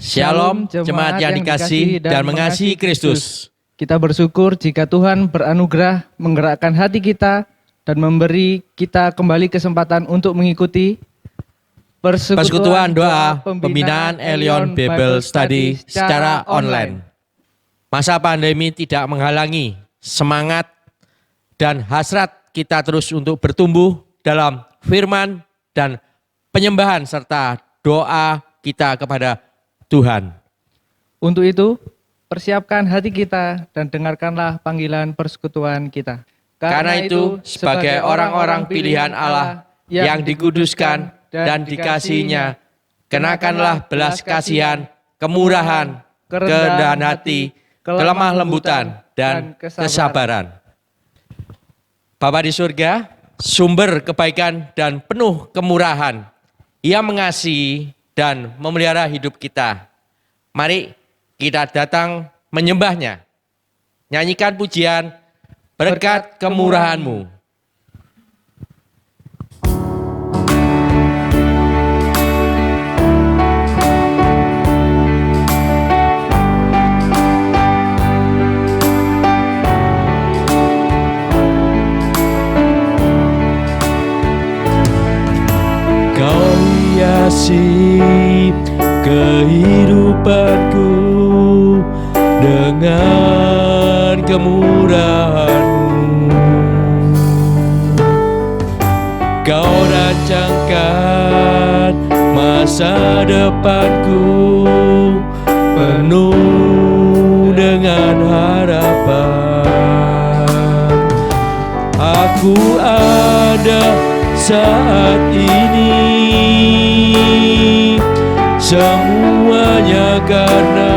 Shalom, jemaat yang dikasihi dan mengasihi Kristus. Kita bersyukur jika Tuhan beranugerah menggerakkan hati kita dan memberi kita kembali kesempatan untuk mengikuti Persekutuan Doa Pembinaan Elion Bible Study secara online. Masa pandemi tidak menghalangi semangat dan hasrat kita terus untuk bertumbuh dalam firman dan penyembahan serta doa kita kepada Tuhan. Untuk itu, persiapkan hati kita dan dengarkanlah panggilan persekutuan kita. Karena itu, sebagai orang-orang pilihan Allah yang dikuduskan dan dikasihinya, kenakanlah belas kasihan, kemurahan, kerendahan hati, kelemah lembutan, dan kesabaran. Bapa di surga, sumber kebaikan dan penuh kemurahan, Ia mengasihi dan memelihara hidup kita. Mari kita datang menyembahnya. Nyanyikan pujian berkat kemurahan-Mu. Kau hiasi kehidupanku dengan kemurahan-Mu. Kau rancangkan masa depanku penuh dengan harapan. Aku ada saat ini, semuanya karena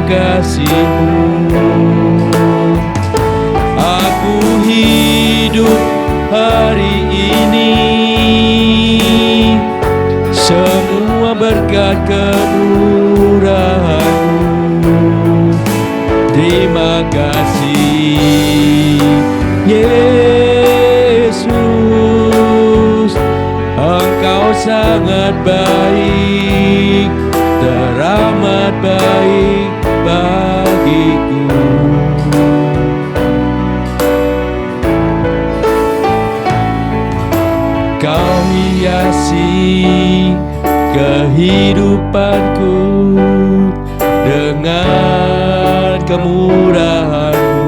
kasih-Mu. Aku hidup hari ini, semua berkat kemurahan-Mu. Terima kasih Yesus, Engkau sangat baik, teramat baik bagiku. Kau hiasi kehidupanku dengan kemurahan-Mu.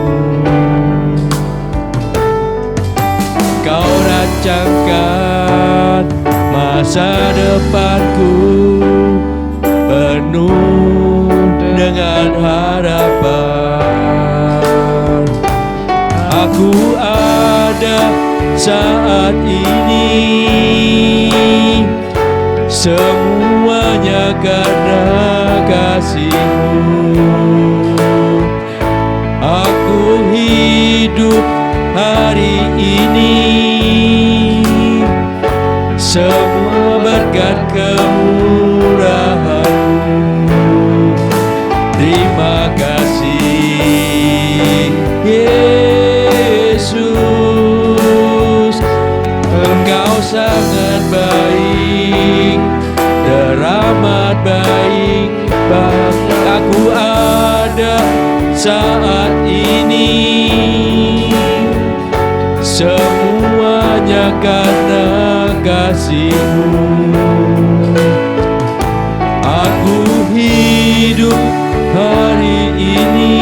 Kau rancangkan masa depanku penuh dengan harapan. Aku ada saat ini, semuanya karena kasih-Mu. Aku hidup hari ini, semua berkat kemurahan-Mu. Terima kasih Yesus, Engkau sangat baik, teramat baik bagi aku. Ada saat ini, semuanya karena kasih-Mu. Aku hidup hari ini,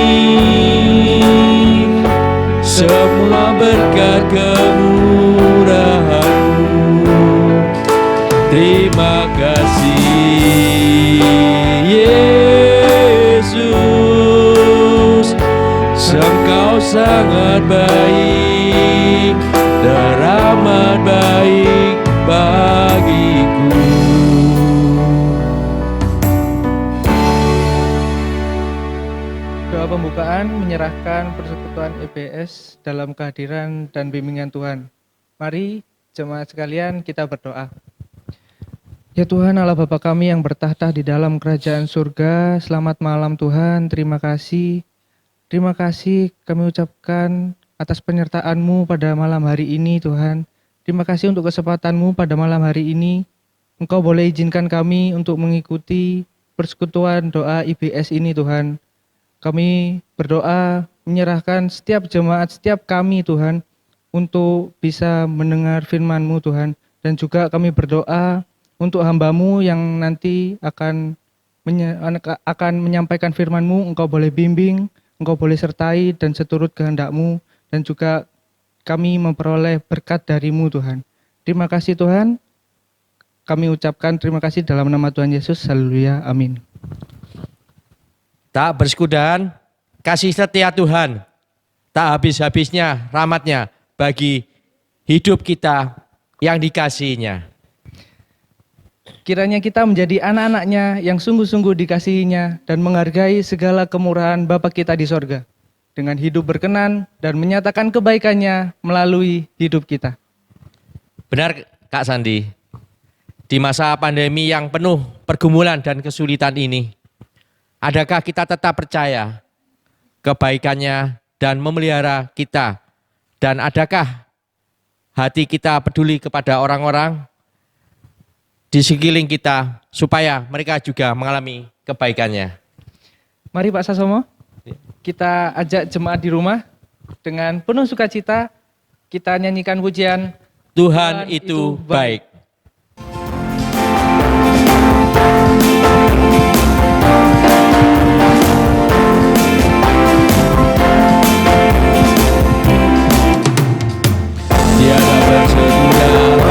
semua berkat kemurahan-Mu. Terima kasih Yesus, Engkau sangat baik, teramat baik bagiku. Doa pembukaan menyerahkan persekutuan EBS dalam kehadiran dan bimbingan Tuhan. Mari jemaat sekalian kita berdoa. Ya Tuhan Allah Bapa kami yang bertahta di dalam kerajaan surga, selamat malam Tuhan, terima kasih. Terima kasih kami ucapkan atas penyertaan-Mu pada malam hari ini Tuhan. Terima kasih untuk kesempatan-Mu pada malam hari ini. Engkau boleh izinkan kami untuk mengikuti persekutuan doa IBS ini Tuhan. Kami berdoa menyerahkan setiap jemaat, setiap kami Tuhan, untuk bisa mendengar firman-Mu Tuhan. Dan juga kami berdoa untuk hamba-Mu yang nanti akan menyampaikan firman-Mu. Engkau boleh bimbing, Engkau boleh sertai dan seturut kehendak-Mu. Dan juga kami memperoleh berkat dari-Mu Tuhan. Terima kasih Tuhan. Kami ucapkan terima kasih dalam nama Tuhan Yesus. Haleluya. Amin. Tak bersekudan, kasih setia Tuhan, tak habis-habisnya rahmat-Nya bagi hidup kita yang dikasihi-Nya. Kiranya kita menjadi anak-anak-Nya yang sungguh-sungguh dikasihi-Nya dan menghargai segala kemurahan Bapa kita di sorga, dengan hidup berkenan dan menyatakan kebaikan-Nya melalui hidup kita. Benar Kak Sandi, di masa pandemi yang penuh pergumulan dan kesulitan ini, adakah kita tetap percaya kebaikan-Nya dan memelihara kita? Dan adakah hati kita peduli kepada orang-orang di sekeliling kita supaya mereka juga mengalami kebaikan-Nya? Mari Pak Sasomo, kita ajak jemaat di rumah dengan penuh sukacita kita nyanyikan pujian Tuhan itu baik. Tiada persetujuan,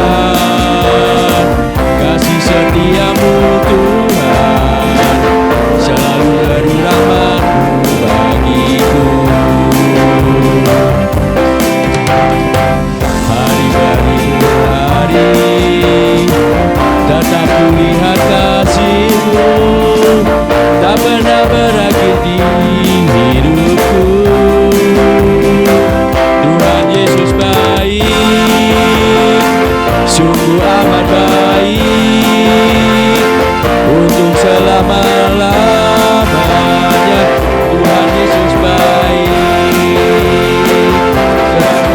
kasih setiamu Tuhan, selalu beri rahmat-Mu bagiku. Hari demi hari, tetap kulihat kasih-Mu, tak pernah berakhir di hidupku. Tuhan Yesus baik, sungguh amat baik, untuk selama-lamanya. Tuhan Yesus baik,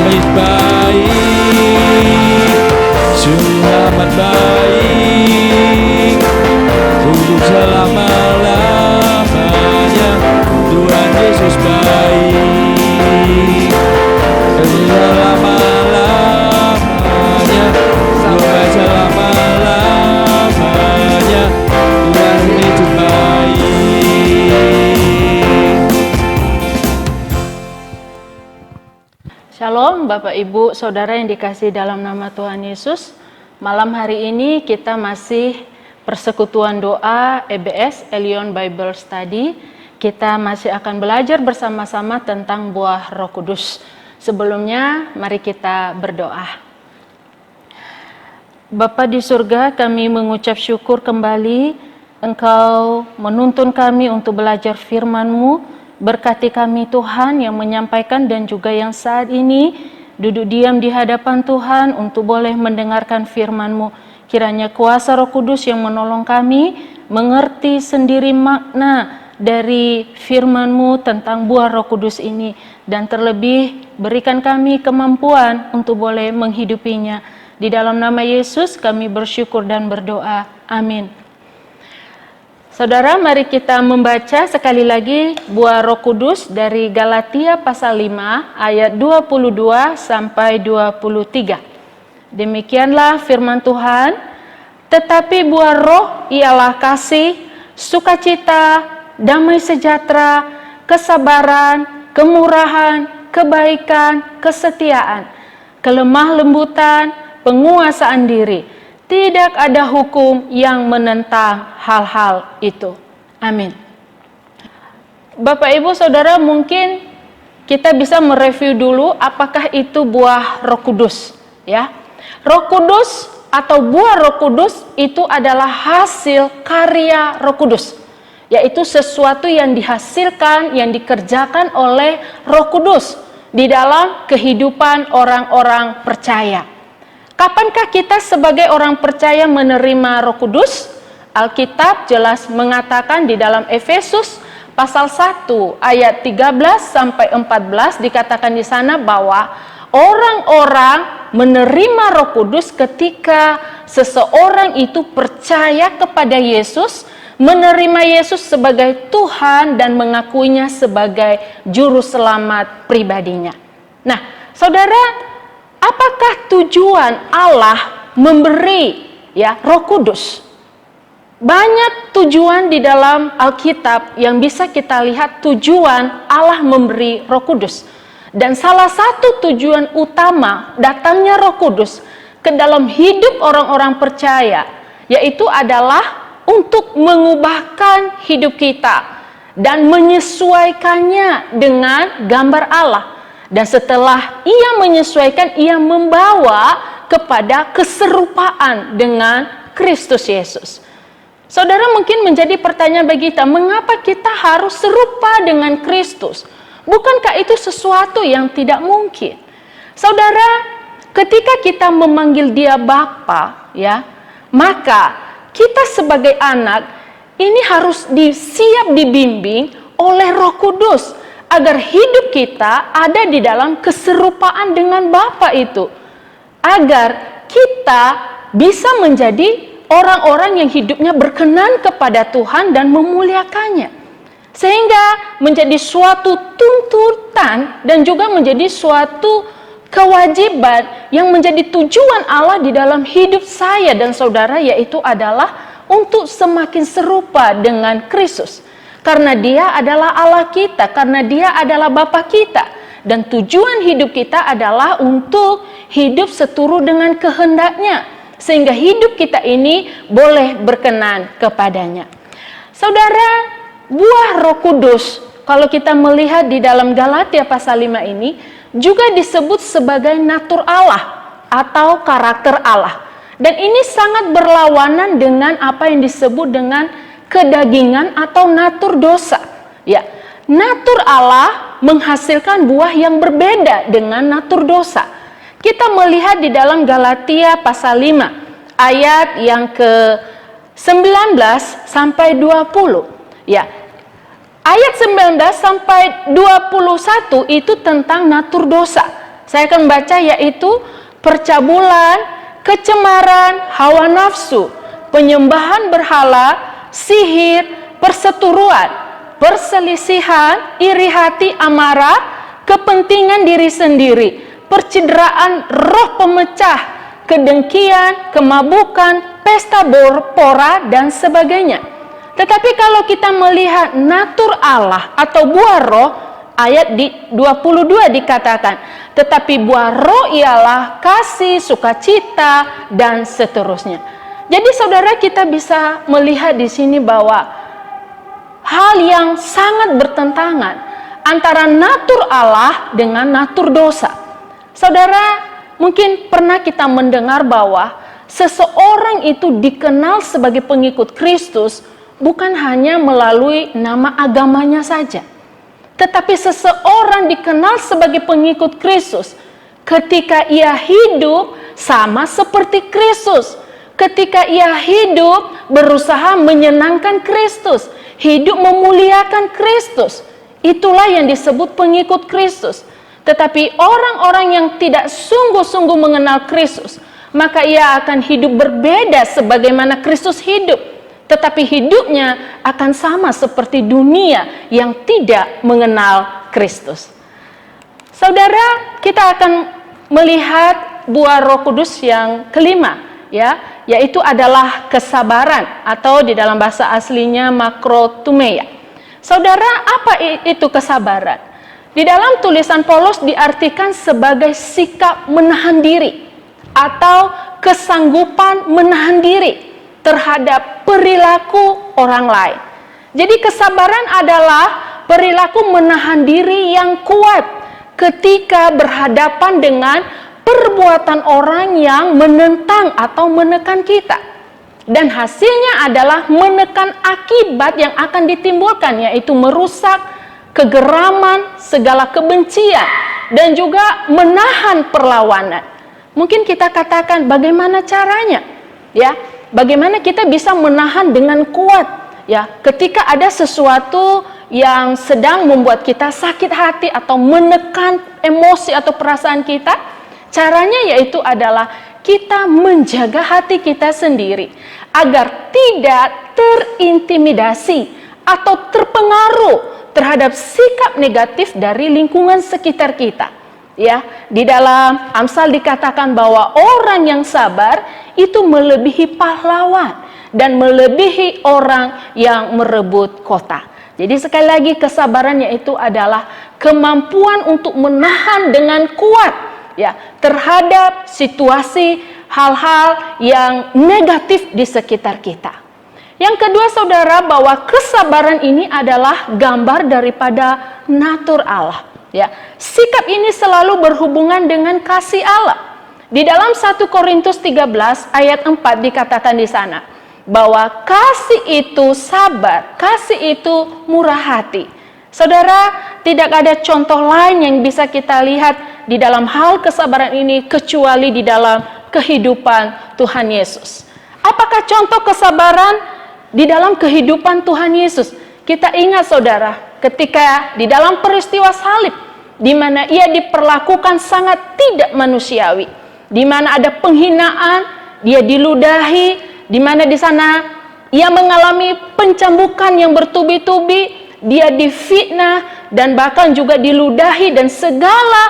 Yesus baik, sungguh amat baik, untuk selama-lamanya. Tuhan Yesus baik, selama-lamanya, sampai selama-lamanya. Tuhan itu baik. Shalom Bapak Ibu Saudara yang dikasihi dalam nama Tuhan Yesus. Malam hari ini kita masih persekutuan doa EBS, Elion Bible Study. Kita masih akan belajar bersama-sama tentang buah Roh Kudus. Sebelumnya, mari kita berdoa. Bapa di surga, kami mengucap syukur kembali Engkau menuntun kami untuk belajar firman-Mu. Berkati kami Tuhan yang menyampaikan dan juga yang saat ini duduk diam di hadapan Tuhan untuk boleh mendengarkan firman-Mu. Kiranya kuasa Roh Kudus yang menolong kami mengerti sendiri makna dari firman-Mu tentang buah Roh Kudus ini, dan terlebih berikan kami kemampuan untuk boleh menghidupinya. Di dalam nama Yesus kami bersyukur dan berdoa. Amin. Saudara, mari kita membaca sekali lagi buah Roh Kudus dari Galatia pasal 5 ayat 22 sampai 23. Demikianlah firman Tuhan. Tetapi buah Roh ialah kasih, sukacita, damai sejahtera, kesabaran, kemurahan, kebaikan, kesetiaan, kelemah lembutan, penguasaan diri. Tidak ada hukum yang menentang hal-hal itu. Amin. Bapak Ibu Saudara, mungkin kita bisa mereview dulu apakah itu buah Roh Kudus, ya. Roh Kudus atau buah Roh Kudus itu adalah hasil karya Roh Kudus, yaitu sesuatu yang dihasilkan, yang dikerjakan oleh Roh Kudus di dalam kehidupan orang-orang percaya. Kapankah kita sebagai orang percaya menerima Roh Kudus? Alkitab jelas mengatakan di dalam Efesus pasal 1 ayat 13 sampai 14 dikatakan di sana bahwa orang-orang menerima Roh Kudus ketika seseorang itu percaya kepada Yesus, menerima Yesus sebagai Tuhan dan mengakuinya sebagai juru selamat pribadinya. Nah, saudara, apakah tujuan Allah memberi Roh Kudus? Banyak tujuan di dalam Alkitab yang bisa kita lihat tujuan Allah memberi Roh Kudus. Dan salah satu tujuan utama datangnya Roh Kudus ke dalam hidup orang-orang percaya, yaitu adalah untuk mengubahkan hidup kita dan menyesuaikannya dengan gambar Allah. Dan setelah ia menyesuaikan, ia membawa kepada keserupaan dengan Kristus Yesus. Saudara, mungkin menjadi pertanyaan bagi kita, mengapa kita harus serupa dengan Kristus? Bukankah itu sesuatu yang tidak mungkin? Saudara, ketika kita memanggil Dia Bapa, maka kita sebagai anak ini harus siap dibimbing oleh Roh Kudus agar hidup kita ada di dalam keserupaan dengan Bapa itu, agar kita bisa menjadi orang-orang yang hidupnya berkenan kepada Tuhan dan memuliakannya, sehingga menjadi suatu tuntutan dan juga menjadi suatu kewajiban yang menjadi tujuan Allah di dalam hidup saya dan saudara, yaitu adalah untuk semakin serupa dengan Kristus. Karena Dia adalah Allah kita, karena Dia adalah Bapa kita, dan tujuan hidup kita adalah untuk hidup seturut dengan kehendaknya, sehingga hidup kita ini boleh berkenan kepadanya. Saudara, buah Roh Kudus, kalau kita melihat di dalam Galatia pasal 5 ini, juga disebut sebagai natur Allah atau karakter Allah. Dan ini sangat berlawanan dengan apa yang disebut dengan kedagingan atau natur dosa. Natur Allah menghasilkan buah yang berbeda dengan natur dosa. Kita melihat di dalam Galatia pasal 5 ayat yang ke-19 sampai 20. Ayat 19 sampai 21 itu tentang natur dosa. Saya akan baca, yaitu percabulan, kecemaran, hawa nafsu, penyembahan berhala, sihir, perseteruan, perselisihan, iri hati, amarah, kepentingan diri sendiri, percideraan, roh pemecah, kedengkian, kemabukan, pesta pora, dan sebagainya. Tetapi kalau kita melihat natur Allah atau buah roh, ayat di 22 dikatakan, tetapi buah roh ialah kasih, sukacita, dan seterusnya. Jadi saudara, kita bisa melihat di sini bahwa hal yang sangat bertentangan antara natur Allah dengan natur dosa. Saudara, mungkin pernah kita mendengar bahwa seseorang itu dikenal sebagai pengikut Kristus bukan hanya melalui nama agamanya saja, tetapi seseorang dikenal sebagai pengikut Kristus ketika ia hidup sama seperti Kristus, ketika ia hidup berusaha menyenangkan Kristus, hidup memuliakan Kristus. Itulah yang disebut pengikut Kristus. Tetapi orang-orang yang tidak sungguh-sungguh mengenal Kristus, maka ia akan hidup berbeda sebagaimana Kristus hidup. Tetapi hidupnya akan sama seperti dunia yang tidak mengenal Kristus. Saudara, kita akan melihat buah Roh Kudus yang kelima, yaitu adalah kesabaran, atau di dalam bahasa aslinya makrotumeia. Saudara, apa itu kesabaran? Di dalam tulisan Paulus diartikan sebagai sikap menahan diri atau kesanggupan menahan diri terhadap perilaku orang lain. Jadi kesabaran adalah perilaku menahan diri yang kuat ketika berhadapan dengan perbuatan orang yang menentang atau menekan kita. Dan hasilnya adalah menekan akibat yang akan ditimbulkan, yaitu merusak, kegeraman, segala kebencian, dan juga menahan perlawanan. Mungkin kita katakan, bagaimana caranya? Bagaimana kita bisa menahan dengan kuat ketika ada sesuatu yang sedang membuat kita sakit hati atau menekan emosi atau perasaan kita? Caranya yaitu adalah kita menjaga hati kita sendiri agar tidak terintimidasi atau terpengaruh terhadap sikap negatif dari lingkungan sekitar kita. Ya, di dalam Amsal dikatakan bahwa orang yang sabar itu melebihi pahlawan dan melebihi orang yang merebut kota. Jadi sekali lagi, kesabarannya itu adalah kemampuan untuk menahan dengan kuat ya terhadap situasi hal-hal yang negatif di sekitar kita. Yang kedua saudara, bahwa kesabaran ini adalah gambar daripada natur Allah. Ya, sikap ini selalu berhubungan dengan kasih Allah. Di dalam 1 Korintus 13 ayat 4 dikatakan di sana bahwa kasih itu sabar, kasih itu murah hati. Saudara, tidak ada contoh lain yang bisa kita lihat di dalam hal kesabaran ini kecuali di dalam kehidupan Tuhan Yesus. Apakah contoh kesabaran di dalam kehidupan Tuhan Yesus? Kita ingat saudara, ketika di dalam peristiwa salib, di mana ia diperlakukan sangat tidak manusiawi, di mana ada penghinaan, dia diludahi, di mana di sana ia mengalami pencambukan yang bertubi-tubi, dia difitnah dan bahkan juga diludahi dan segala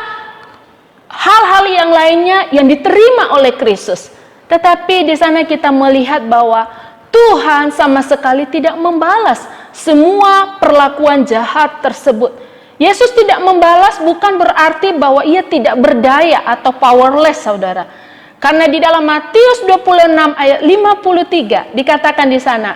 hal-hal yang lainnya yang diterima oleh Kristus. Tetapi di sana kita melihat bahwa Tuhan sama sekali tidak membalas semua perlakuan jahat tersebut. Yesus tidak membalas bukan berarti bahwa ia tidak berdaya atau powerless, saudara. Karena di dalam Matius 26 ayat 53 dikatakan di sana,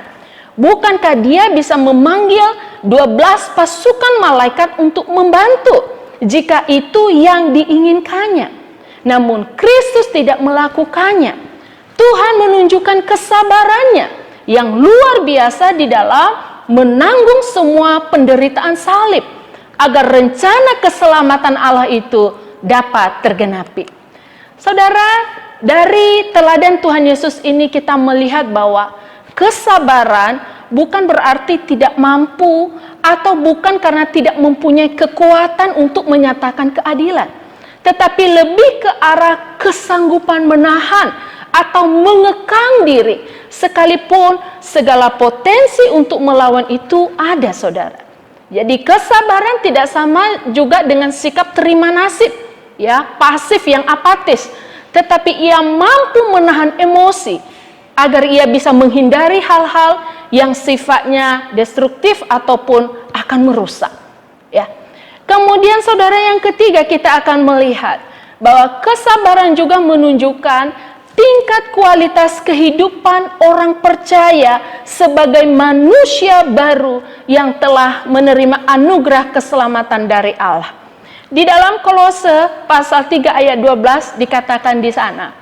bukankah dia bisa memanggil 12 pasukan malaikat untuk membantu jika itu yang diinginkannya? Namun Kristus tidak melakukannya. Tuhan menunjukkan kesabarannya yang luar biasa di dalam menanggung semua penderitaan salib agar rencana keselamatan Allah itu dapat tergenapi. Saudara, dari teladan Tuhan Yesus ini kita melihat bahwa kesabaran bukan berarti tidak mampu atau bukan karena tidak mempunyai kekuatan untuk menyatakan keadilan, tetapi lebih ke arah kesanggupan menahan atau mengekang diri sekalipun segala potensi untuk melawan itu ada, saudara. Jadi kesabaran tidak sama juga dengan sikap terima nasib, ya, pasif yang apatis. Tetapi ia mampu menahan emosi agar ia bisa menghindari hal-hal yang sifatnya destruktif ataupun akan merusak. Ya. Kemudian saudara, yang ketiga kita akan melihat bahwa kesabaran juga menunjukkan tingkat kualitas kehidupan orang percaya sebagai manusia baru yang telah menerima anugerah keselamatan dari Allah. Di dalam Kolose pasal 3 ayat 12 dikatakan di sana,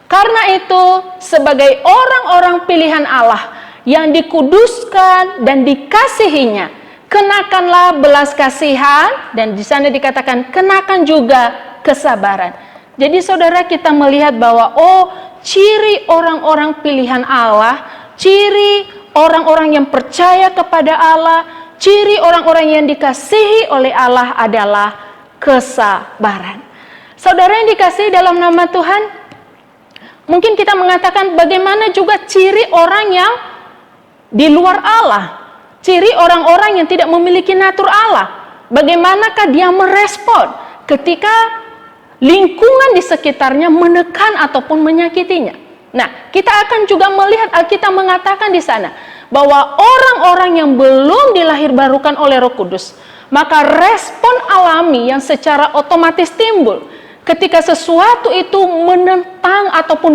karena itu sebagai orang-orang pilihan Allah yang dikuduskan dan dikasihinya, kenakanlah belas kasihan, dan di sana dikatakan kenakan juga kesabaran. Jadi saudara, kita melihat bahwa ciri orang-orang pilihan Allah, ciri orang-orang yang percaya kepada Allah, ciri orang-orang yang dikasihi oleh Allah adalah kesabaran. Saudara yang dikasihi dalam nama Tuhan, mungkin kita mengatakan bagaimana juga ciri orang yang di luar Allah, ciri orang-orang yang tidak memiliki natur Allah. Bagaimanakah dia merespon ketika lingkungan di sekitarnya menekan ataupun menyakitinya? Nah, kita akan juga melihat Alkitab mengatakan di sana bahwa orang-orang yang belum dilahirbarukan oleh Roh Kudus, maka respon alami yang secara otomatis timbul ketika sesuatu itu menentang ataupun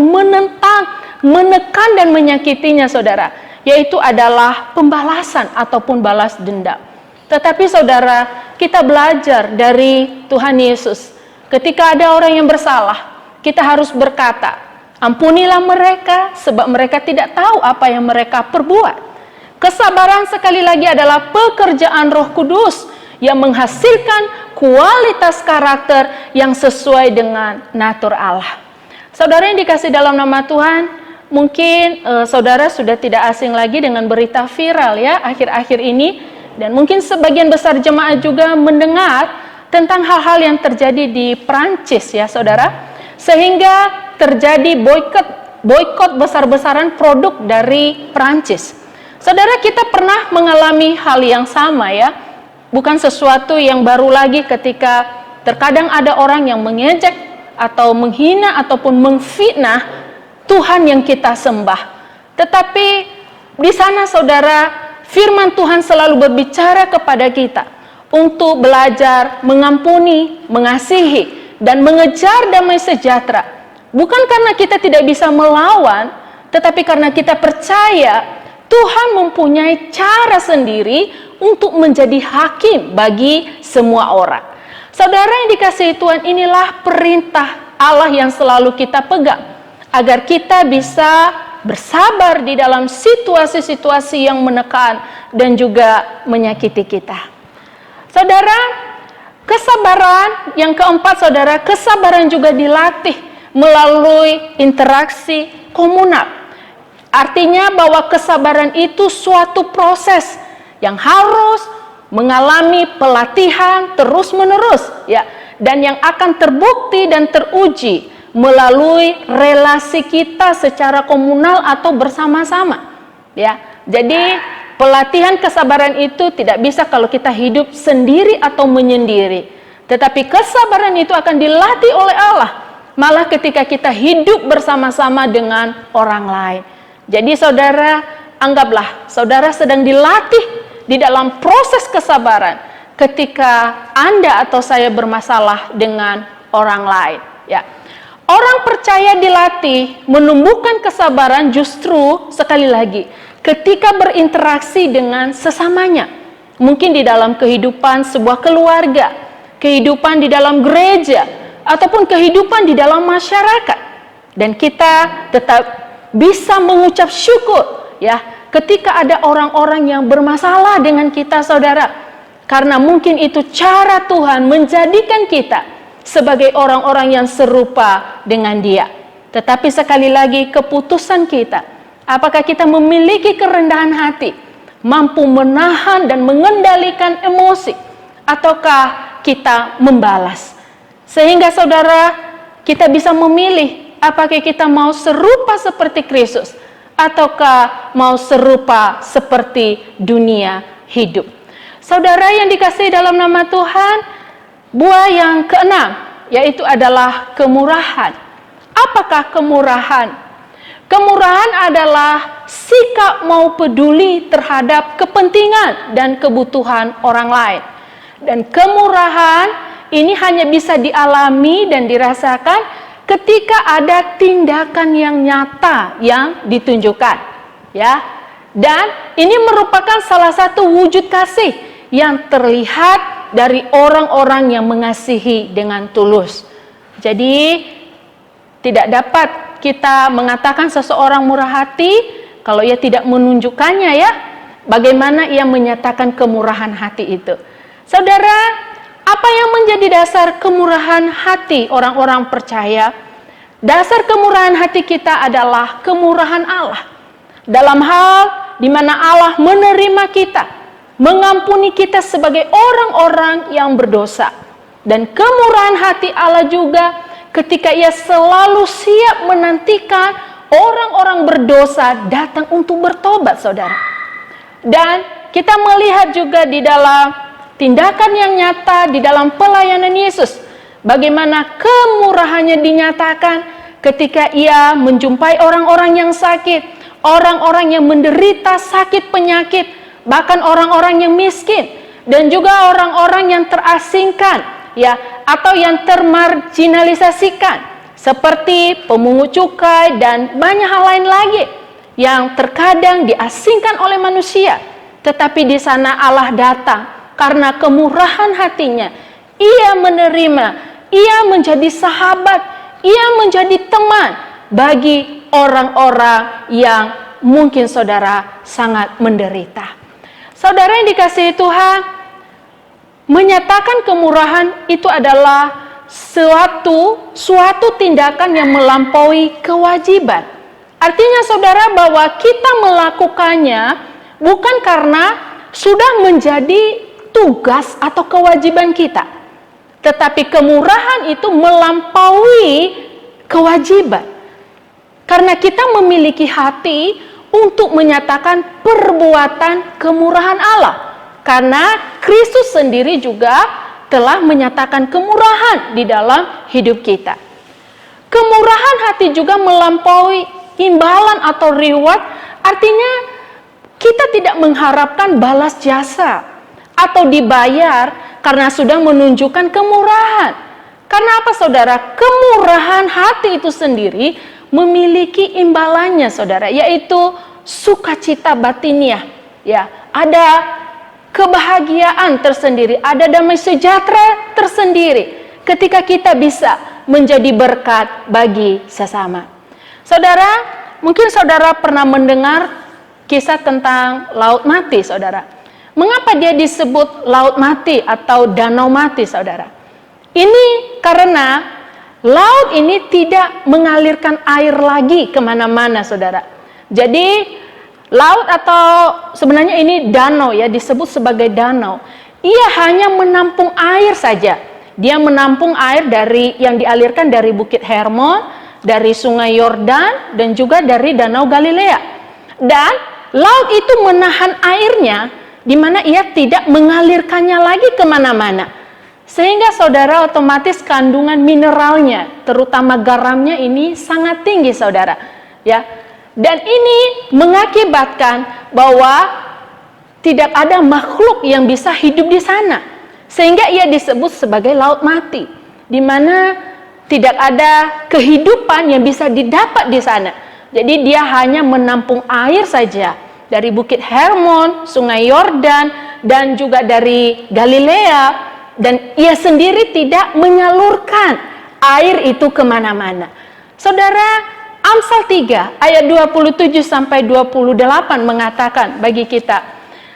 menekan dan menyakitinya, saudara, yaitu adalah pembalasan ataupun balas dendam. Tetapi saudara, kita belajar dari Tuhan Yesus. Ketika ada orang yang bersalah, kita harus berkata, ampunilah mereka sebab mereka tidak tahu apa yang mereka perbuat. Kesabaran sekali lagi adalah pekerjaan Roh Kudus yang menghasilkan kualitas karakter yang sesuai dengan natur Allah. Saudara yang dikasih dalam nama Tuhan, mungkin saudara sudah tidak asing lagi dengan berita viral ya akhir-akhir ini, dan mungkin sebagian besar jemaat juga mendengar tentang hal-hal yang terjadi di Prancis ya saudara, sehingga terjadi boikot boikot besar-besaran produk dari Perancis. Saudara, kita pernah mengalami hal yang sama ya. Bukan sesuatu yang baru lagi ketika terkadang ada orang yang mengejek atau menghina ataupun memfitnah Tuhan yang kita sembah. Tetapi di sana saudara, firman Tuhan selalu berbicara kepada kita untuk belajar mengampuni, mengasihi, dan mengejar damai sejahtera. Bukan karena kita tidak bisa melawan, tetapi karena kita percaya Tuhan mempunyai cara sendiri untuk menjadi hakim bagi semua orang. Saudara yang dikasihi Tuhan, inilah perintah Allah yang selalu kita pegang, agar kita bisa bersabar di dalam situasi-situasi yang menekan dan juga menyakiti kita. Saudara, kesabaran yang keempat, saudara, kesabaran juga dilatih melalui interaksi komunal. Artinya bahwa kesabaran itu suatu proses yang harus mengalami pelatihan terus-menerus, ya, dan yang akan terbukti dan teruji melalui relasi kita secara komunal atau bersama-sama, ya. Jadi pelatihan kesabaran itu tidak bisa kalau kita hidup sendiri atau menyendiri. Tetapi kesabaran itu akan dilatih oleh Allah, malah ketika kita hidup bersama-sama dengan orang lain. Jadi saudara, anggaplah saudara sedang dilatih di dalam proses kesabaran ketika Anda atau saya bermasalah dengan orang lain. Ya. Orang percaya dilatih menumbuhkan kesabaran justru sekali lagi ketika berinteraksi dengan sesamanya. Mungkin di dalam kehidupan sebuah keluarga, kehidupan di dalam gereja, ataupun kehidupan di dalam masyarakat. Dan kita tetap bisa mengucap syukur ya ketika ada orang-orang yang bermasalah dengan kita, saudara. Karena mungkin itu cara Tuhan menjadikan kita sebagai orang-orang yang serupa dengan Dia. Tetapi sekali lagi keputusan kita, apakah kita memiliki kerendahan hati, mampu menahan dan mengendalikan emosi, ataukah kita membalas? Sehingga saudara, kita bisa memilih apakah kita mau serupa seperti Kristus, ataukah mau serupa seperti dunia hidup. Saudara yang dikasihi dalam nama Tuhan, buah yang keenam, yaitu adalah kemurahan. Apakah kemurahan? Kemurahan adalah sikap mau peduli terhadap kepentingan dan kebutuhan orang lain. Dan kemurahan ini hanya bisa dialami dan dirasakan ketika ada tindakan yang nyata yang ditunjukkan, ya. Dan ini merupakan salah satu wujud kasih yang terlihat dari orang-orang yang mengasihi dengan tulus. Jadi tidak dapat kita mengatakan seseorang murah hati kalau ia tidak menunjukkannya, ya. Bagaimana ia menyatakan kemurahan hati itu? Saudara, apa yang menjadi dasar kemurahan hati orang-orang percaya? Dasar kemurahan hati kita adalah kemurahan Allah. Dalam hal di mana Allah menerima kita, mengampuni kita sebagai orang-orang yang berdosa. Dan kemurahan hati Allah juga ketika Ia selalu siap menantikan orang-orang berdosa datang untuk bertobat, saudara. Dan kita melihat juga di dalam tindakan yang nyata di dalam pelayanan Yesus, bagaimana kemurahannya dinyatakan ketika Ia menjumpai orang-orang yang sakit, orang-orang yang menderita sakit penyakit, bahkan orang-orang yang miskin, dan juga orang-orang yang terasingkan, ya, atau yang termarginalisasikan, seperti pemungut cukai dan banyak hal lain lagi yang terkadang diasingkan oleh manusia. Tetapi di sana Allah datang karena kemurahan hatinya. Ia menerima, Ia menjadi sahabat, Ia menjadi teman bagi orang-orang yang mungkin saudara sangat menderita. Saudara yang dikasihi Tuhan, menyatakan kemurahan itu adalah suatu tindakan yang melampaui kewajiban. Artinya saudara bahwa kita melakukannya bukan karena sudah menjadi tugas atau kewajiban kita, tetapi kemurahan itu melampaui kewajiban. Karena kita memiliki hati untuk menyatakan perbuatan kemurahan Allah. Karena Kristus sendiri juga telah menyatakan kemurahan di dalam hidup kita. Kemurahan hati juga melampaui imbalan atau reward, artinya kita tidak mengharapkan balas jasa atau dibayar karena sudah menunjukkan kemurahan. Karena apa saudara? Kemurahan hati itu sendiri memiliki imbalannya saudara, yaitu sukacita batiniah. Ya, ada kebahagiaan tersendiri, ada damai sejahtera tersendiri ketika kita bisa menjadi berkat bagi sesama. Saudara, mungkin saudara pernah mendengar kisah tentang Laut Mati, saudara. Mengapa dia disebut Laut Mati atau Danau Mati, saudara? Ini karena laut ini tidak mengalirkan air lagi kemana-mana, saudara. Jadi, laut atau sebenarnya ini danau ya, disebut sebagai danau. Ia hanya menampung air saja. Dia menampung air yang dialirkan dari Bukit Hermon, dari Sungai Yordan, dan juga dari Danau Galilea. Dan laut itu menahan airnya, di mana ia tidak mengalirkannya lagi kemana-mana. Sehingga saudara otomatis kandungan mineralnya, terutama garamnya ini sangat tinggi saudara. Ya, dan ini mengakibatkan bahwa tidak ada makhluk yang bisa hidup di sana. Sehingga ia disebut sebagai laut mati, di mana tidak ada kehidupan yang bisa didapat di sana. Jadi dia hanya menampung air saja dari Bukit Hermon, Sungai Yordan, dan juga dari Galilea, dan ia sendiri tidak menyalurkan air itu kemana-mana. Saudara, Amsal 3 ayat 27-28 mengatakan bagi kita,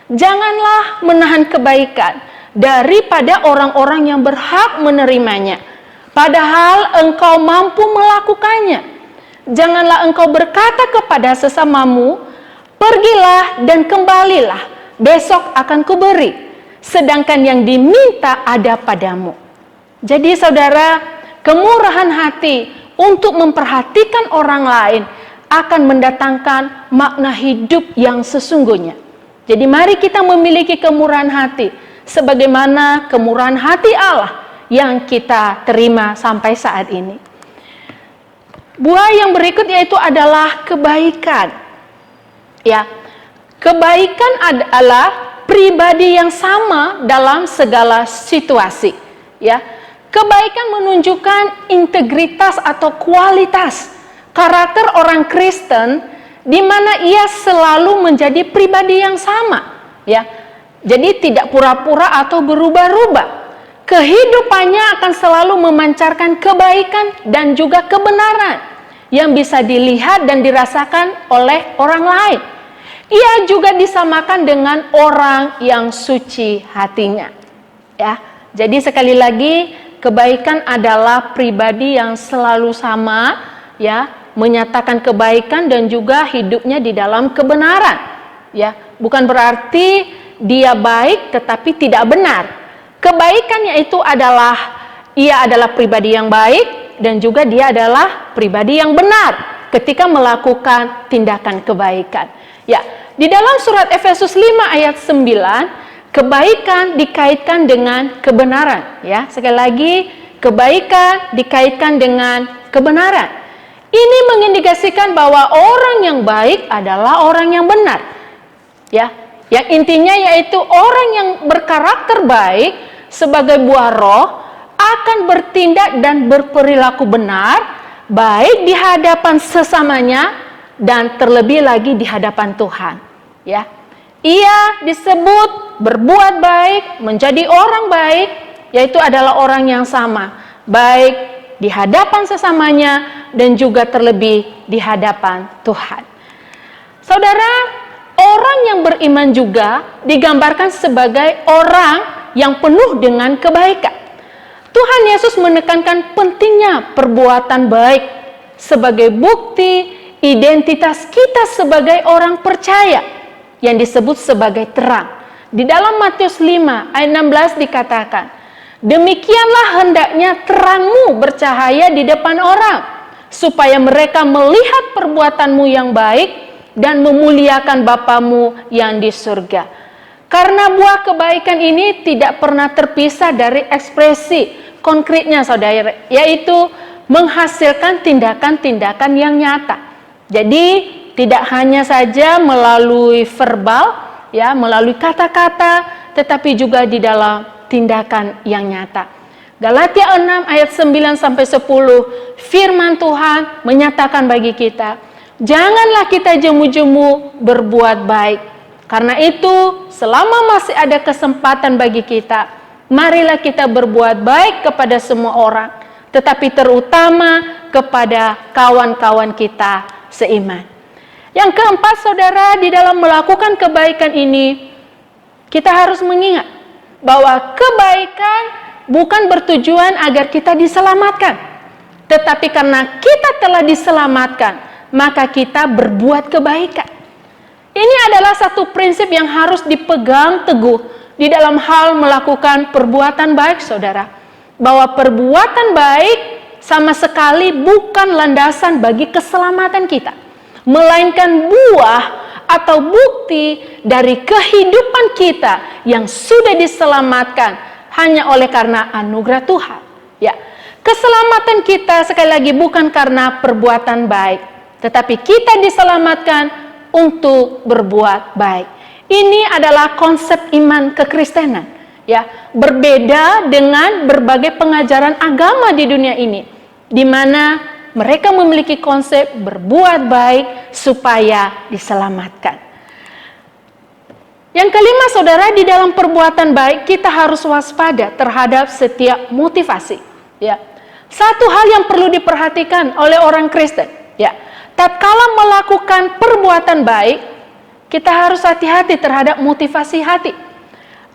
janganlah menahan kebaikan daripada orang-orang yang berhak menerimanya, padahal engkau mampu melakukannya. Janganlah engkau berkata kepada sesamamu, pergilah dan kembalilah, besok akan kuberi, sedangkan yang diminta ada padamu. Jadi saudara, kemurahan hati untuk memperhatikan orang lain akan mendatangkan makna hidup yang sesungguhnya. Jadi mari kita memiliki kemurahan hati sebagaimana kemurahan hati Allah yang kita terima sampai saat ini. Buah yang berikut yaitu adalah kebaikan. Ya, kebaikan adalah pribadi yang sama dalam segala situasi. Ya, kebaikan menunjukkan integritas atau kualitas karakter orang Kristen, di mana ia selalu menjadi pribadi yang sama. Ya. Jadi tidak pura-pura atau berubah-ubah. Kehidupannya akan selalu memancarkan kebaikan dan juga kebenaran yang bisa dilihat dan dirasakan oleh orang lain. Ia juga disamakan dengan orang yang suci hatinya. Ya, jadi sekali lagi kebaikan adalah pribadi yang selalu sama, ya, menyatakan kebaikan dan juga hidupnya di dalam kebenaran. Ya, bukan berarti dia baik tetapi tidak benar. Kebaikannya itu adalah ia adalah pribadi yang baik dan juga dia adalah pribadi yang benar ketika melakukan tindakan kebaikan. Ya, di dalam surat Efesus 5 ayat 9, kebaikan dikaitkan dengan kebenaran, ya. Sekali lagi, kebaikan dikaitkan dengan kebenaran. Ini mengindikasikan bahwa orang yang baik adalah orang yang benar. Ya, yang intinya yaitu orang yang berkarakter baik sebagai buah roh akan bertindak dan berperilaku benar, baik di hadapan sesamanya dan terlebih lagi di hadapan Tuhan. Ya, ia disebut berbuat baik, menjadi orang baik, yaitu adalah orang yang sama, baik di hadapan sesamanya dan juga terlebih di hadapan Tuhan. Saudara, orang yang beriman juga digambarkan sebagai orang yang penuh dengan kebaikan. Tuhan Yesus menekankan pentingnya perbuatan baik sebagai bukti identitas kita sebagai orang percaya yang disebut sebagai terang. Di dalam Matius 5 ayat 16 dikatakan, demikianlah hendaknya terangmu bercahaya di depan orang, supaya mereka melihat perbuatanmu yang baik dan memuliakan Bapamu yang di surga. Karena buah kebaikan ini tidak pernah terpisah dari ekspresi konkretnya saudara, yaitu menghasilkan tindakan-tindakan yang nyata. Jadi tidak hanya saja melalui verbal, ya, melalui kata-kata, tetapi juga di dalam tindakan yang nyata. Galatia 6 ayat 9 sampai 10, firman Tuhan menyatakan bagi kita, janganlah kita jemu-jemu berbuat baik. Karena itu, selama masih ada kesempatan bagi kita, marilah kita berbuat baik kepada semua orang, tetapi terutama kepada kawan-kawan kita seiman. Yang keempat, saudara, di dalam melakukan kebaikan ini, kita harus mengingat bahwa kebaikan bukan bertujuan agar kita diselamatkan, tetapi karena kita telah diselamatkan, maka kita berbuat kebaikan. Ini adalah satu prinsip yang harus dipegang teguh di dalam hal melakukan perbuatan baik, saudara. Bahwa perbuatan baik sama sekali bukan landasan bagi keselamatan kita, melainkan buah atau bukti dari kehidupan kita yang sudah diselamatkan hanya oleh karena anugerah Tuhan. Ya, keselamatan kita sekali lagi bukan karena perbuatan baik, tetapi kita diselamatkan untuk berbuat baik. Ini adalah konsep iman kekristenan, ya, berbeda dengan berbagai pengajaran agama di dunia ini, di mana mereka memiliki konsep berbuat baik supaya diselamatkan. Yang kelima, saudara, di dalam perbuatan baik kita harus waspada terhadap setiap motivasi. Ya, satu hal yang perlu diperhatikan oleh orang Kristen, ya, tatkala melakukan perbuatan baik, kita harus hati-hati terhadap motivasi hati.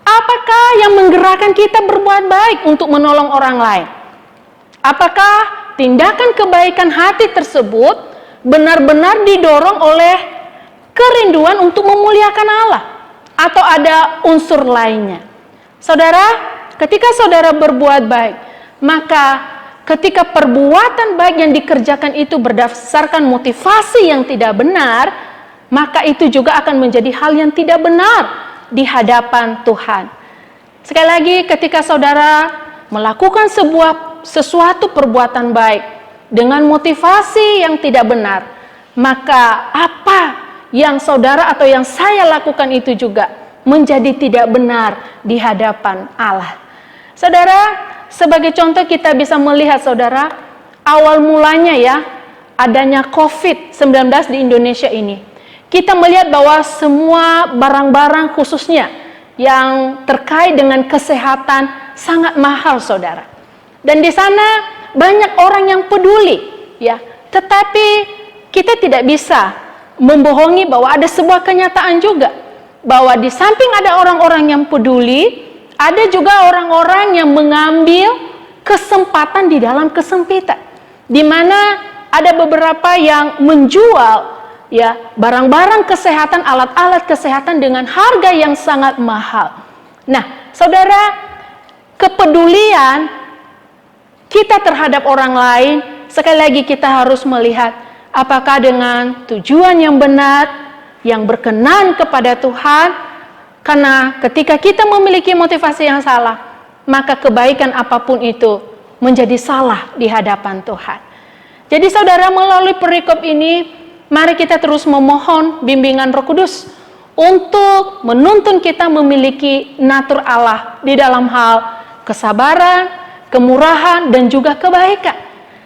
Apakah yang menggerakkan kita berbuat baik untuk menolong orang lain? Apakah tindakan kebaikan hati tersebut benar-benar didorong oleh kerinduan untuk memuliakan Allah? Atau ada unsur lainnya? Saudara, ketika saudara berbuat baik, maka ketika perbuatan baik yang dikerjakan itu berdasarkan motivasi yang tidak benar, maka itu juga akan menjadi hal yang tidak benar di hadapan Tuhan. Sekali lagi, ketika saudara melakukan sesuatu perbuatan baik dengan motivasi yang tidak benar, maka apa yang saudara atau yang saya lakukan itu juga menjadi tidak benar di hadapan Allah. Saudara, sebagai contoh kita bisa melihat, saudara, awal mulanya ya, adanya COVID-19 di Indonesia ini. Kita melihat bahwa semua barang-barang khususnya yang terkait dengan kesehatan sangat mahal, saudara. Dan di sana banyak orang yang peduli, ya. Tetapi kita tidak bisa membohongi bahwa ada sebuah kenyataan juga, bahwa di samping ada orang-orang yang peduli, ada juga orang-orang yang mengambil kesempatan di dalam kesempitan, di mana ada beberapa yang menjual, ya, barang-barang kesehatan, alat-alat kesehatan dengan harga yang sangat mahal. Nah, saudara, kepedulian kita terhadap orang lain, sekali lagi kita harus melihat apakah dengan tujuan yang benar, yang berkenan kepada Tuhan. Karena ketika kita memiliki motivasi yang salah, maka kebaikan apapun itu menjadi salah di hadapan Tuhan. Jadi saudara, melalui perikop ini, mari kita terus memohon bimbingan Roh Kudus untuk menuntun kita memiliki natur Allah di dalam hal kesabaran, kemurahan, dan juga kebaikan.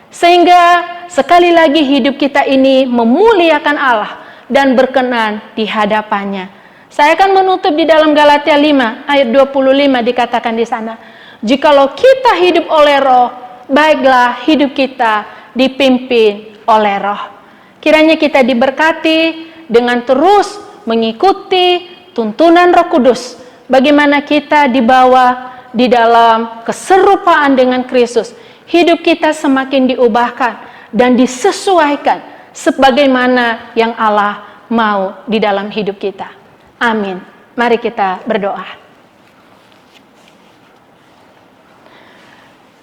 Sehingga sekali lagi hidup kita ini memuliakan Allah dan berkenan di hadapannya. Saya akan menutup di dalam Galatia 5 ayat 25, dikatakan di sana, jikalau kita hidup oleh Roh, baiklah hidup kita dipimpin oleh Roh. Kiranya kita diberkati dengan terus mengikuti tuntunan Roh Kudus, bagaimana kita dibawa di dalam keserupaan dengan Kristus. Hidup kita semakin diubahkan dan disesuaikan sebagaimana yang Allah mau di dalam hidup kita. Amin. Mari kita berdoa.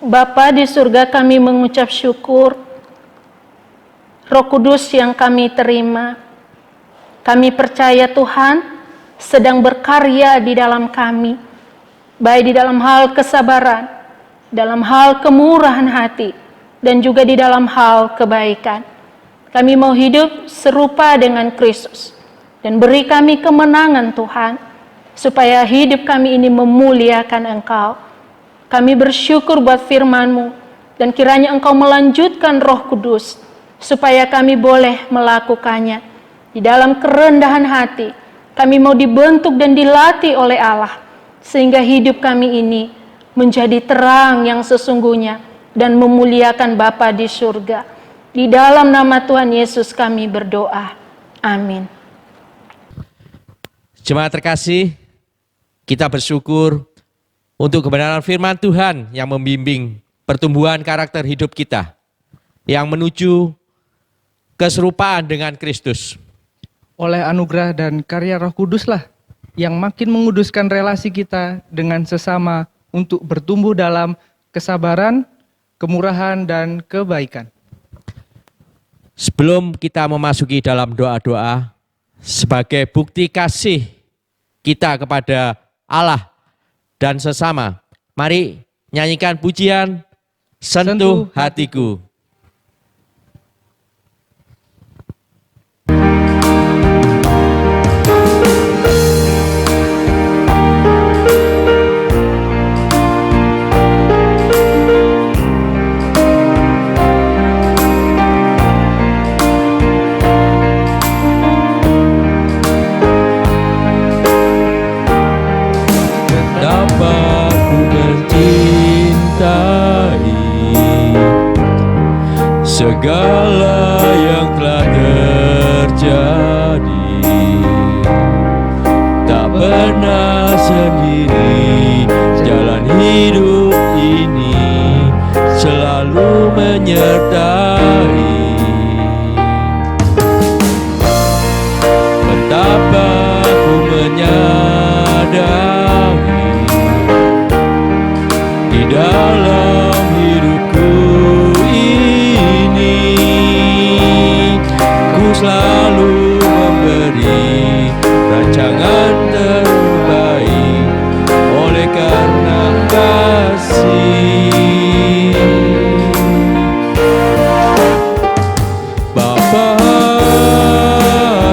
Bapa di surga, kami mengucap syukur Roh Kudus yang kami terima, kami percaya Tuhan sedang berkarya di dalam kami, baik di dalam hal kesabaran, dalam hal kemurahan hati, dan juga di dalam hal kebaikan. Kami mau hidup serupa dengan Kristus, dan beri kami kemenangan Tuhan, supaya hidup kami ini memuliakan Engkau. Kami bersyukur buat firman-Mu, dan kiranya Engkau melanjutkan Roh Kudus, supaya kami boleh melakukannya. Di dalam kerendahan hati, kami mau dibentuk dan dilatih oleh Allah, sehingga hidup kami ini menjadi terang yang sesungguhnya dan memuliakan Bapa di surga. Di dalam nama Tuhan Yesus kami berdoa. Amin. Jemaat terkasih, kita bersyukur untuk kebenaran firman Tuhan yang membimbing pertumbuhan karakter hidup kita, yang menuju keserupaan dengan Kristus. Oleh anugerah dan karya Roh Kuduslah yang makin menguduskan relasi kita dengan sesama untuk bertumbuh dalam kesabaran, kemurahan, dan kebaikan. Sebelum kita memasuki dalam doa-doa, sebagai bukti kasih kita kepada Allah dan sesama, mari nyanyikan pujian Sentuh Hatiku. Betapa ku mencintai segala yang telah terjadi. Tak pernah sendiri, jalan hidup ini selalu menyertai. Betapa ku menyadari di dalam hidupku ini, ku selalu memberi rancangan terbaik oleh karena kasih. Bapa,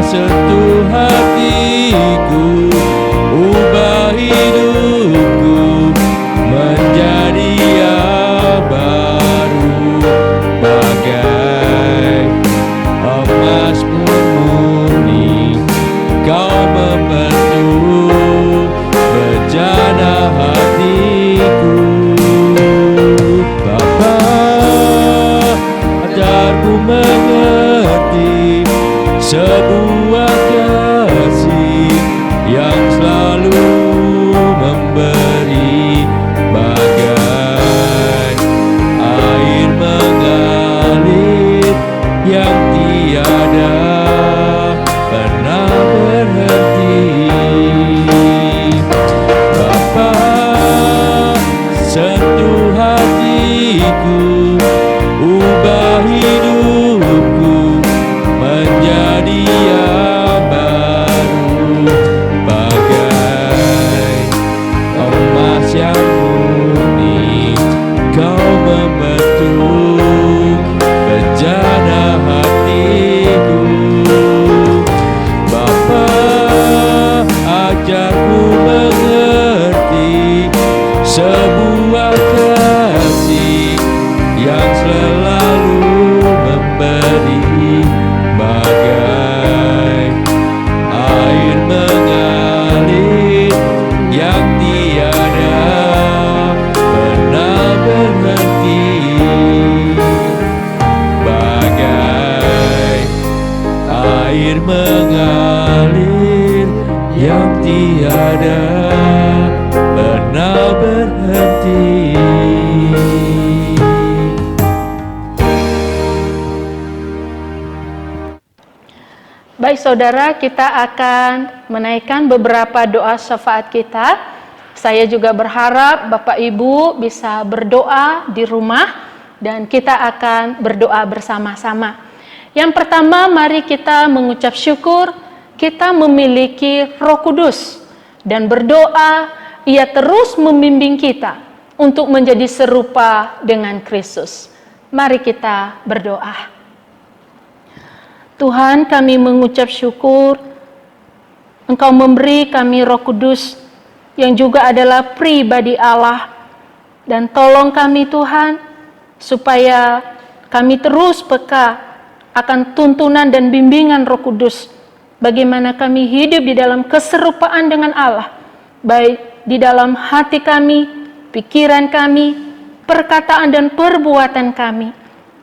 sentuh hatiku, ubah hidupku menjadi yang baru, bagai emas murni. Kau membentuk bejana hatiku. Bapa, ajarku mengerti sebuah kasih yang selalu memberi, bagai air mengalir yang tiada pernah berhenti. Bapa, sentuh hatiku, ubah hidupku menjadi yang baru, bagai emas yang murni. Kau membentuk bejana hatiku. Bapa, ajarku mengerti sebuah kasih yang selalu memberi, bagai air mengalir yang tiada pernah berhenti, bagai air mengalir yang tiada pernah berhenti. Baik saudara, kita akan menaikkan beberapa doa syafaat kita. Saya juga berharap Bapak Ibu bisa berdoa di rumah dan kita akan berdoa bersama-sama. Yang pertama, mari kita mengucap syukur kita memiliki Roh Kudus dan berdoa Ia terus membimbing kita untuk menjadi serupa dengan Kristus. Mari kita berdoa. Tuhan, kami mengucap syukur Engkau memberi kami Roh Kudus yang juga adalah pribadi Allah. Dan tolong kami Tuhan, supaya kami terus peka akan tuntunan dan bimbingan Roh Kudus. Bagaimana kami hidup di dalam keserupaan dengan Allah, baik di dalam hati kami, pikiran kami, perkataan dan perbuatan kami.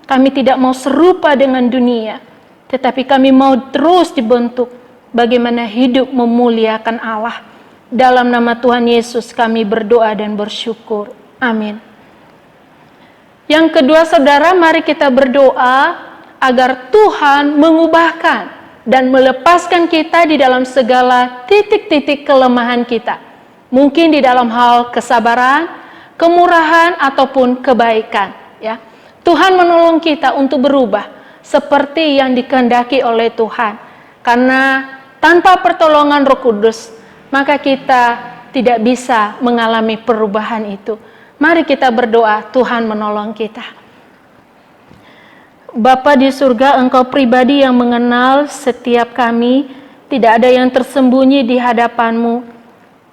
Kami tidak mau serupa dengan dunia, tetapi kami mau terus dibentuk bagaimana hidup memuliakan Allah. Dalam nama Tuhan Yesus kami berdoa dan bersyukur. Amin. Yang kedua, saudara, mari kita berdoa agar Tuhan mengubahkan dan melepaskan kita di dalam segala titik-titik kelemahan kita. Mungkin di dalam hal kesabaran, kemurahan, ataupun kebaikan. Ya, Tuhan menolong kita untuk berubah seperti yang dikehendaki oleh Tuhan. Karena tanpa pertolongan Roh Kudus, maka kita tidak bisa mengalami perubahan itu. Mari kita berdoa, Tuhan menolong kita. Bapa di surga, Engkau pribadi yang mengenal setiap kami, tidak ada yang tersembunyi di hadapan-Mu.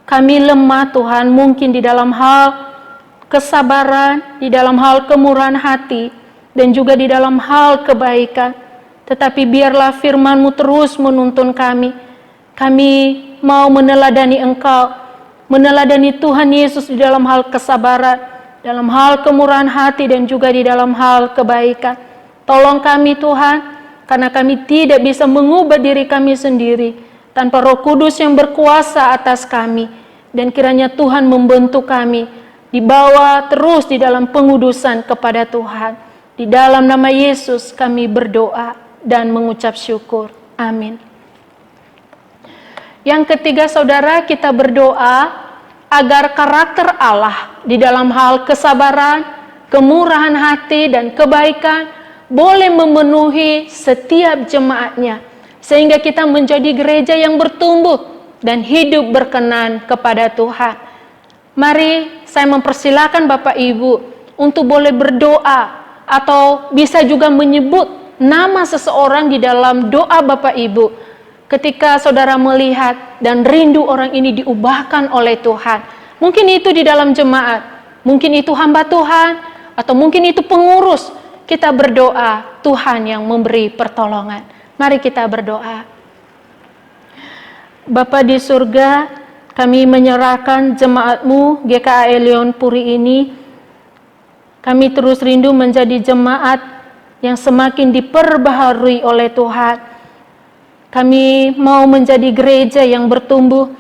Kami lemah Tuhan, mungkin di dalam hal kesabaran, di dalam hal kemurahan hati, dan juga di dalam hal kebaikan. Tetapi biarlah firman-Mu terus menuntun kami. Kami mau meneladani Engkau, meneladani Tuhan Yesus di dalam hal kesabaran, dalam hal kemurahan hati, dan juga di dalam hal kebaikan. Tolong kami Tuhan, karena kami tidak bisa mengubah diri kami sendiri tanpa Roh Kudus yang berkuasa atas kami. Dan kiranya Tuhan membentuk kami, dibawa terus di dalam pengudusan kepada Tuhan. Di dalam nama Yesus kami berdoa dan mengucap syukur. Amin. Yang ketiga, saudara, kita berdoa agar karakter Allah di dalam hal kesabaran, kemurahan hati, dan kebaikan boleh memenuhi setiap jemaatnya, sehingga kita menjadi gereja yang bertumbuh dan hidup berkenan kepada Tuhan. Mari saya mempersilakan Bapak Ibu untuk boleh berdoa, atau bisa juga menyebut nama seseorang di dalam doa Bapak Ibu. Ketika saudara melihat dan rindu orang ini diubahkan oleh Tuhan, mungkin itu di dalam jemaat, mungkin itu hamba Tuhan, atau mungkin itu pengurus. Kita berdoa, Tuhan yang memberi pertolongan. Mari kita berdoa. Bapa di surga, kami menyerahkan jemaat-Mu GKA Leon Puri ini. Kami terus rindu menjadi jemaat yang semakin diperbaharui oleh Tuhan. Kami mau menjadi gereja yang bertumbuh,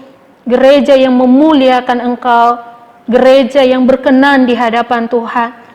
gereja yang memuliakan Engkau, gereja yang berkenan di hadapan Tuhan.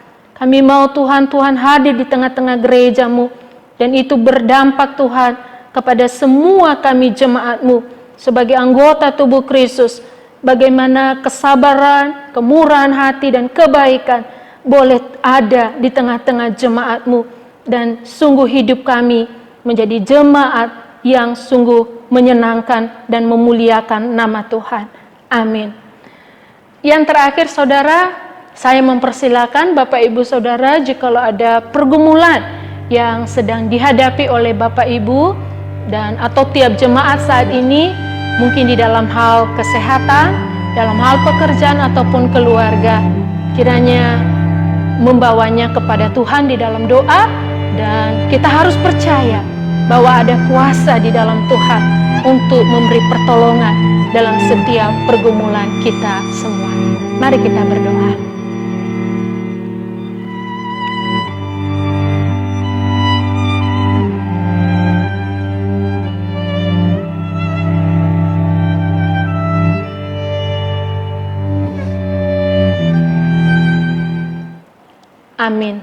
Kami mau Tuhan hadir di tengah-tengah gereja-Mu, dan itu berdampak Tuhan kepada semua kami jemaat-Mu sebagai anggota tubuh Kristus. Bagaimana kesabaran, kemurahan hati, dan kebaikan boleh ada di tengah-tengah jemaat-Mu, dan sungguh hidup kami menjadi jemaat yang sungguh menyenangkan dan memuliakan nama Tuhan. Amin. Yang terakhir, saudara, saya mempersilakan Bapak Ibu Saudara, jikalau ada pergumulan yang sedang dihadapi oleh Bapak Ibu dan atau tiap jemaat saat ini, mungkin di dalam hal kesehatan, dalam hal pekerjaan ataupun keluarga, kiranya membawanya kepada Tuhan di dalam doa, dan kita harus percaya bahwa ada kuasa di dalam Tuhan untuk memberi pertolongan dalam setiap pergumulan kita semua. Mari kita berdoa. Amin.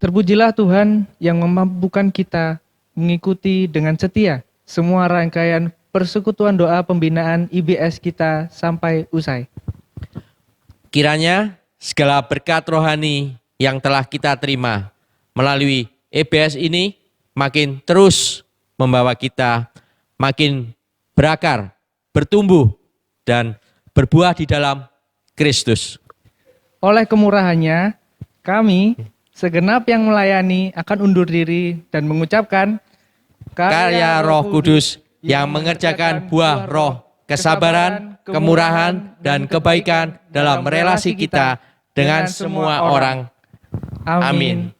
Terpujilah Tuhan yang memampukan kita mengikuti dengan setia semua rangkaian persekutuan doa pembinaan IBS kita sampai usai. Kiranya segala berkat rohani yang telah kita terima melalui EBS ini makin terus membawa kita makin berakar, bertumbuh, dan berbuah di dalam Kristus. Oleh kemurahannya, kami segenap yang melayani akan undur diri dan mengucapkan Karya Roh Kudus yang mengerjakan buah roh, kesabaran, kemurahan, dan kebaikan dalam relasi kita dengan semua orang. Amin.